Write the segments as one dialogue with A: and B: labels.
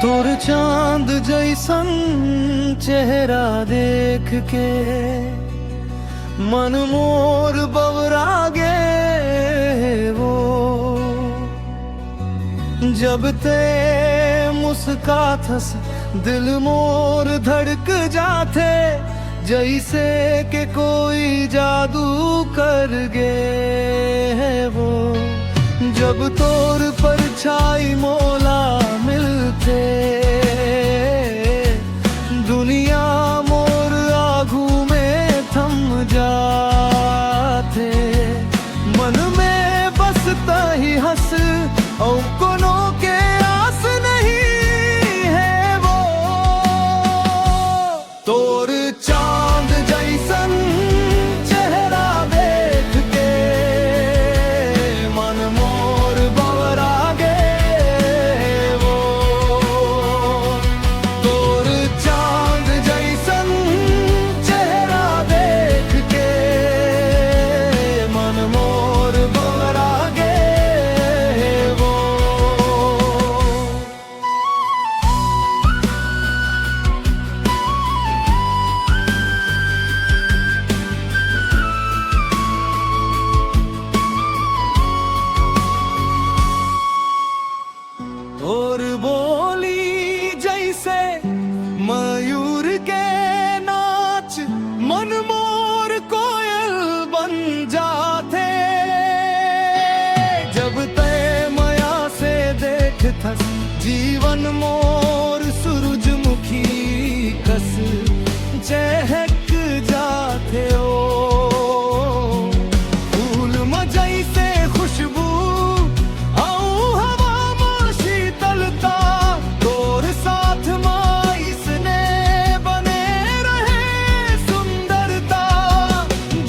A: तोर चांद जैसन चेहरा देख के मन मोर बवरा गे वो। जब ते मुस्काथस दिल मोर धड़क जाते, जैसे के कोई जादू कर गे वो। जब तोर परछाई मोला मिलते, दुनिया मोर आगू में थम जाते। मन में बसता ही हंस और कोनो के आस नहीं है वो। तोर चांद जैसन चेहरा देख के मन मोर बवरा गे वो। तोर चांद जैसन चेहरा देख के मन मोर बवरा गे वो। और बोली जैसे मयूर के नाच, मन मोर कोयल बन जाते। जब तय माया से देखता जीवन मोर सूरजमुखी कस चहक जाते ओ। फूल में जैसे खुशबू आऊं हवा में शीतलता, तोर साथ माँ इसने बने रहे सुंदरता।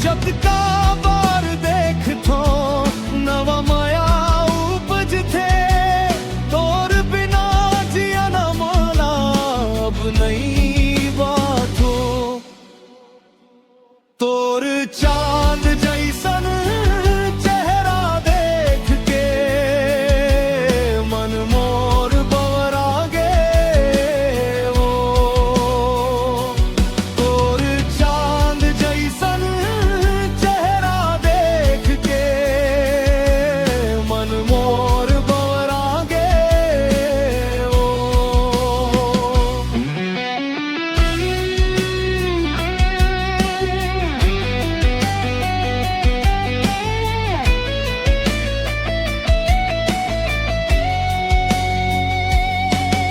A: जब का बार देख थो नवा माया उपज थे, तोर बिना जिया न मोला अब नहीं बात हो। तोर चांद जैसन चेहरा देख के मन मोर बवरा गे वो। तोर चांद जैसन चेहरा देख के मन मोर बवरा गे वो।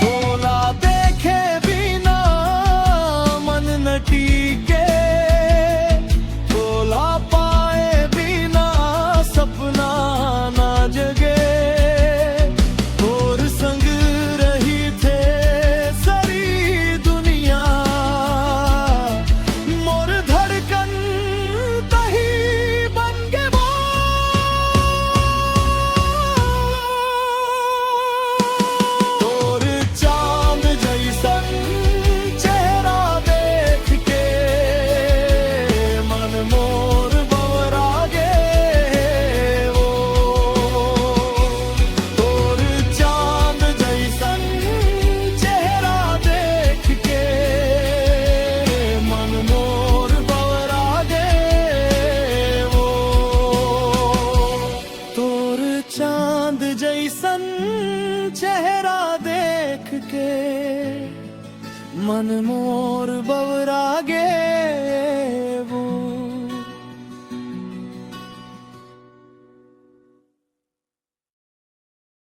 A: तोला देखे बिना मन न टीके, तोला पाए बिना सपना ना जगे। तोर संग रही थे सारी दुनिया, मोर धड़कन तही बन गे वो। तोर चांद जैसन चेहरा देख के मन मोर बवरा गे वो। तोर चांद जैसन चेहरा देख के मन मोर बवरा गे वो। तोर चांद जैसन चेहरा देख के मन मोर बवरा गे